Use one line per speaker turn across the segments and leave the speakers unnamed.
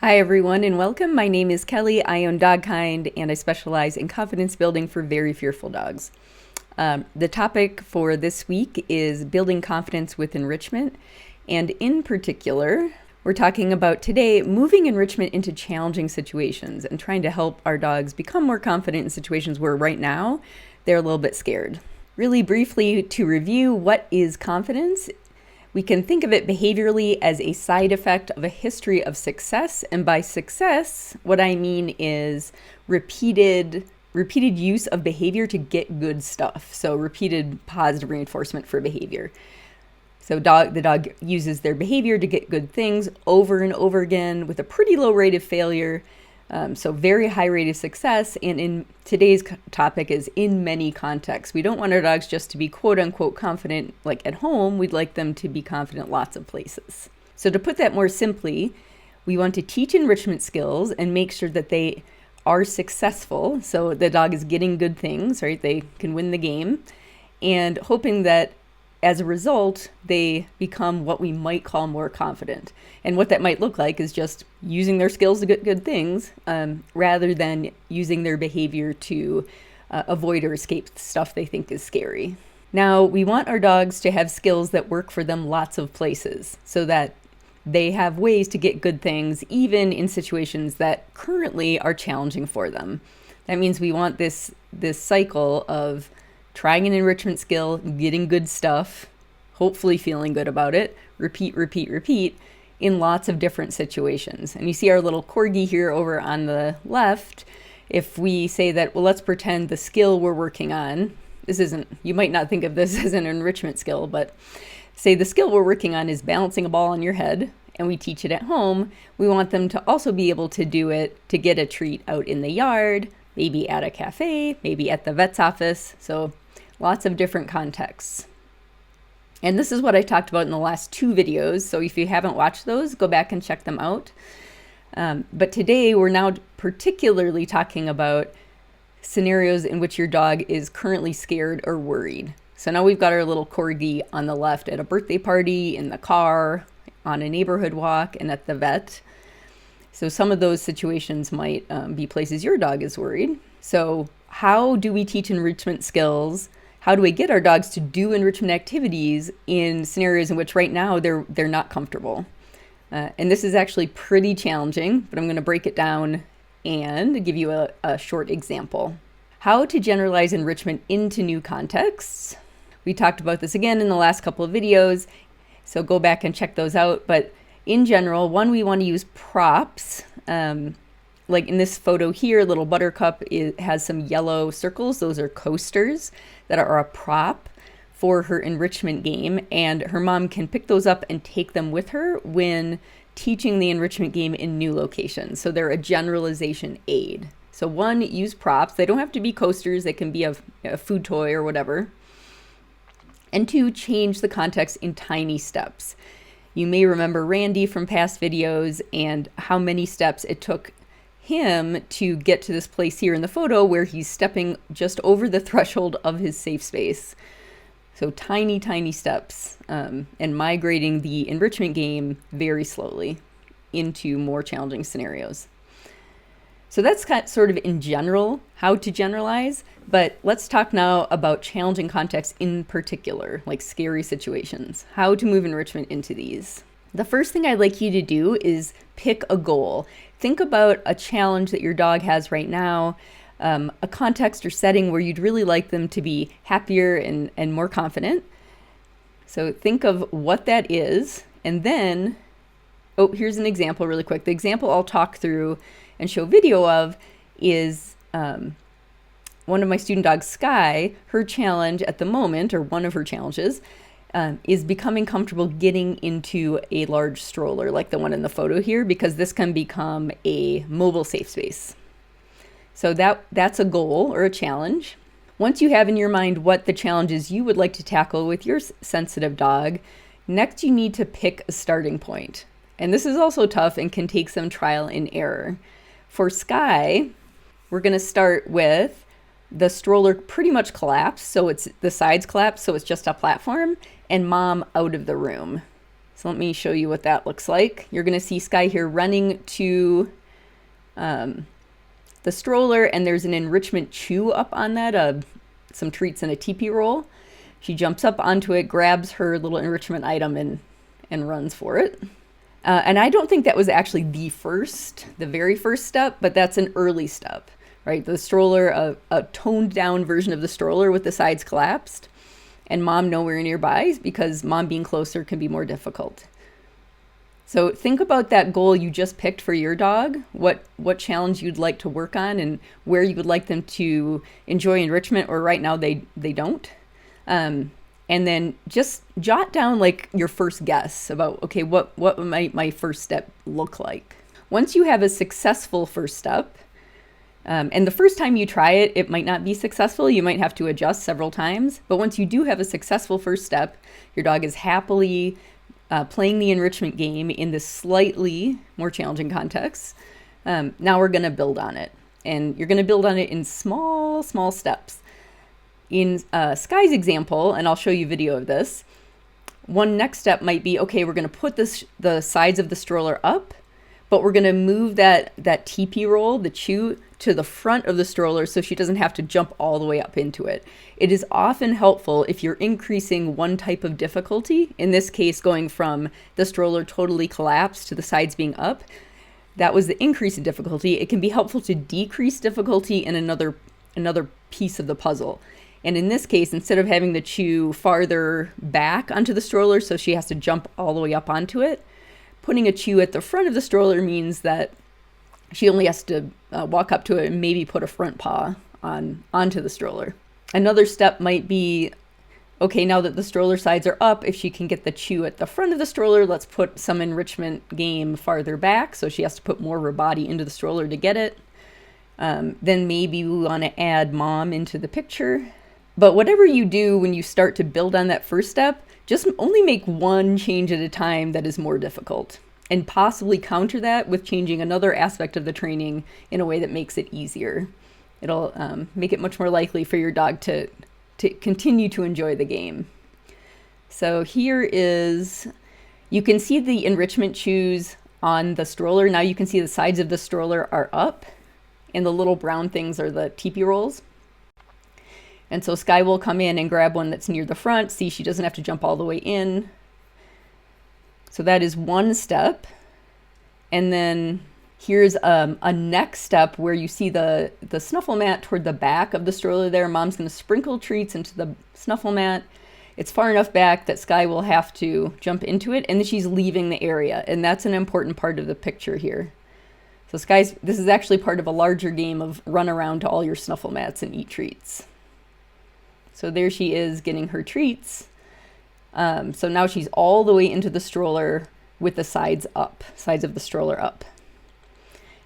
Hi, everyone, and welcome. My name is Kelly. I own Dogkind, and I specialize in confidence building for very fearful dogs. The topic for this week is building confidence with enrichment, and in particular, we're talking about today moving enrichment into challenging situations and trying to help our dogs become more confident in situations where right now they're a little bit scared. Really briefly, to review, what is confidence? We can think of it behaviorally as a side effect of a history of success. And by success, what I mean is repeated use of behavior to get good stuff. So repeated positive reinforcement for behavior. So the dog uses their behavior to get good things over and over again with a pretty low rate of failure. So very high rate of success. And in today's topic is in many contexts. We don't want our dogs just to be quote unquote confident like at home. We'd like them to be confident lots of places. So to put that more simply, we want to teach enrichment skills and make sure that they are successful. So the dog is getting good things, right? They can win the game, and hoping that as a result, they become what we might call more confident. And what that might look like is just using their skills to get good things rather than using their behavior to avoid or escape stuff they think is scary. Now, we want our dogs to have skills that work for them lots of places so that they have ways to get good things even in situations that currently are challenging for them. That means we want this cycle of trying an enrichment skill, getting good stuff, hopefully feeling good about it, repeat in lots of different situations. And you see our little corgi here over on the left. If we say that, well, let's pretend the skill we're working on, you might not think of this as an enrichment skill, but say the skill we're working on is balancing a ball on your head, and we teach it at home, we want them to also be able to do it to get a treat out in the yard, maybe at a cafe, maybe at the vet's office. So lots of different contexts. And this is what I talked about in the last two videos. So if you haven't watched those, go back and check them out. But today we're now particularly talking about scenarios in which your dog is currently scared or worried. So now we've got our little corgi on the left at a birthday party, in the car, on a neighborhood walk, and at the vet. So some of those situations might be places your dog is worried. So how do we teach enrichment skills? How do we get our dogs to do enrichment activities in scenarios in which right now they're not comfortable? And this is actually pretty challenging, but I'm going to break it down and give you a short example. How to generalize enrichment into new contexts. We talked about this again in the last couple of videos, so go back and check those out. But in general, we want to use props. Like in this photo here, little Buttercup has some yellow circles. Those are coasters that are a prop for her enrichment game. And her mom can pick those up and take them with her when teaching the enrichment game in new locations. So they're a generalization aid. So one, use props. They don't have to be coasters. They can be a food toy or whatever. And two, change the context in tiny steps. You may remember Randy from past videos and how many steps it took him to get to this place here in the photo where he's stepping just over the threshold of his safe space. So tiny steps and migrating the enrichment game very slowly into more challenging scenarios. So that's sort of in general how to generalize, but let's talk now about challenging contexts in particular, like scary situations, how to move enrichment into these. The first thing I'd like you to do is pick a goal. Think about a challenge that your dog has right now, a context or setting where you'd really like them to be happier and more confident. So think of what that is, and then, here's an example really quick. The example I'll talk through and show video of is one of my student dogs, Sky. Her challenge at the moment, or one of her challenges, is becoming comfortable getting into a large stroller like the one in the photo here, because this can become a mobile safe space. So that's a goal or a challenge. Once you have in your mind what the challenges you would like to tackle with your sensitive dog, next you need to pick a starting point. And this is also tough and can take some trial and error. For Sky, we're going to start with the stroller pretty much collapsed, so it's the sides collapsed, so it's just a platform, and mom out of the room. So let me show you what that looks like. You're going to see Sky here running to the stroller, and there's an enrichment chew up on that, some treats and a teepee roll. She jumps up onto it, grabs her little enrichment item, and runs for it. And I don't think that was actually the very first step, but that's an early step, right? The stroller, a toned down version of the stroller with the sides collapsed, and mom nowhere nearby, because mom being closer can be more difficult. So think about that goal you just picked for your dog, what challenge you'd like to work on, and where you would like them to enjoy enrichment, or right now they don't. And then just jot down like your first guess about, okay, what might my first step look like? Once you have a successful first step, and the first time you try it, it might not be successful. You might have to adjust several times. But once you do have a successful first step, your dog is happily playing the enrichment game in this slightly more challenging context. Now we're going to build on it. And you're going to build on it in small steps. In Sky's example, and I'll show you video of this, one next step might be, okay, we're going to put the sides of the stroller up, but we're going to move that teepee roll, the chew, to the front of the stroller so she doesn't have to jump all the way up into it. It is often helpful if you're increasing one type of difficulty, in this case going from the stroller totally collapsed to the sides being up. That was the increase in difficulty. It can be helpful to decrease difficulty in another piece of the puzzle. And in this case, instead of having the chew farther back onto the stroller so she has to jump all the way up onto it, putting a chew at the front of the stroller means that she only has to walk up to it and maybe put a front paw onto the stroller. Another step might be, okay, now that the stroller sides are up, if she can get the chew at the front of the stroller, let's put some enrichment game farther back so she has to put more of her body into the stroller to get it. Then maybe we want to add mom into the picture. But whatever you do when you start to build on that first step, just only make one change at a time that is more difficult, and possibly counter that with changing another aspect of the training in a way that makes it easier. It'll make it much more likely for your dog to continue to enjoy the game. So here is, you can see the enrichment chews on the stroller. Now you can see the sides of the stroller are up, and the little brown things are the teepee rolls. And so Sky will come in and grab one that's near the front. See, she doesn't have to jump all the way in. So that is one step. And then here's a next step where you see the snuffle mat toward the back of the stroller there. Mom's going to sprinkle treats into the snuffle mat. It's far enough back that Sky will have to jump into it, and then she's leaving the area. And that's an important part of the picture here. So this is actually part of a larger game of run around to all your snuffle mats and eat treats. So there she is getting her treats. So now she's all the way into the stroller with the sides of the stroller up.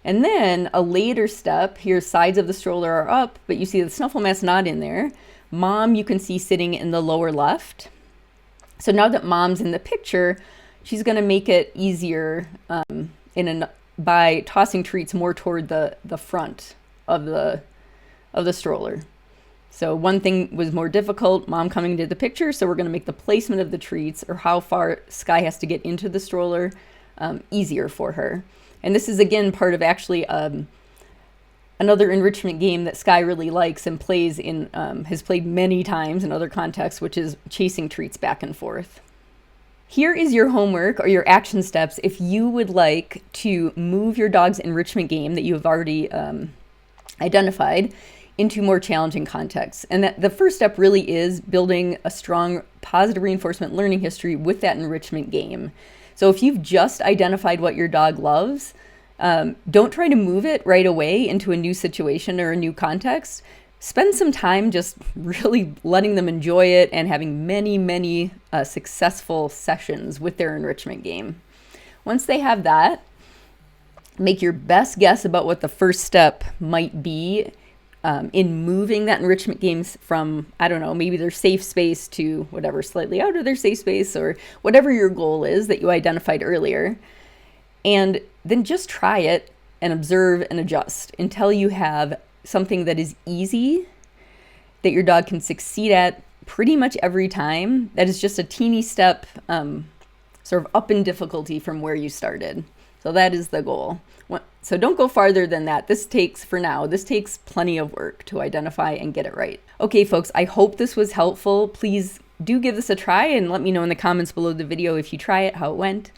And then a later step, here sides of the stroller are up, but you see the snuffle mat's not in there. Mom, you can see sitting in the lower left. So now that mom's in the picture, she's going to make it easier by tossing treats more toward the front of the stroller. So one thing was more difficult, mom coming into the picture, so we're going to make the placement of the treats, or how far Sky has to get into the stroller, easier for her. And this is, again, part of actually another enrichment game that Sky really likes and has played many times in other contexts, which is chasing treats back and forth. Here is your homework or your action steps if you would like to move your dog's enrichment game that you have already identified into more challenging contexts. And that the first step really is building a strong positive reinforcement learning history with that enrichment game. So if you've just identified what your dog loves, don't try to move it right away into a new situation or a new context. Spend some time just really letting them enjoy it and having many successful sessions with their enrichment game. Once they have that, make your best guess about what the first step might be in moving that enrichment games from, I don't know, maybe their safe space to whatever, slightly out of their safe space, or whatever your goal is that you identified earlier. And then just try it and observe and adjust until you have something that is easy, that your dog can succeed at pretty much every time. That is just a teeny step sort of up in difficulty from where you started. So that is the goal. So don't go farther than that. This takes plenty of work to identify and get it right. Okay, folks, I hope this was helpful. Please do give this a try and let me know in the comments below the video if you try it, how it went.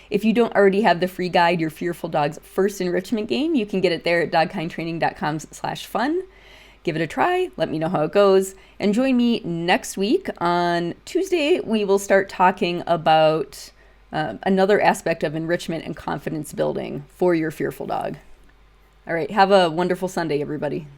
If you don't already have the free guide, Your Fearful Dog's First Enrichment Game, you can get it there at dogkindtraining.com/fun. Give it a try. Let me know how it goes. And join me next week. On Tuesday, we will start talking about another aspect of enrichment and confidence building for your fearful dog. All right, have a wonderful Sunday, everybody.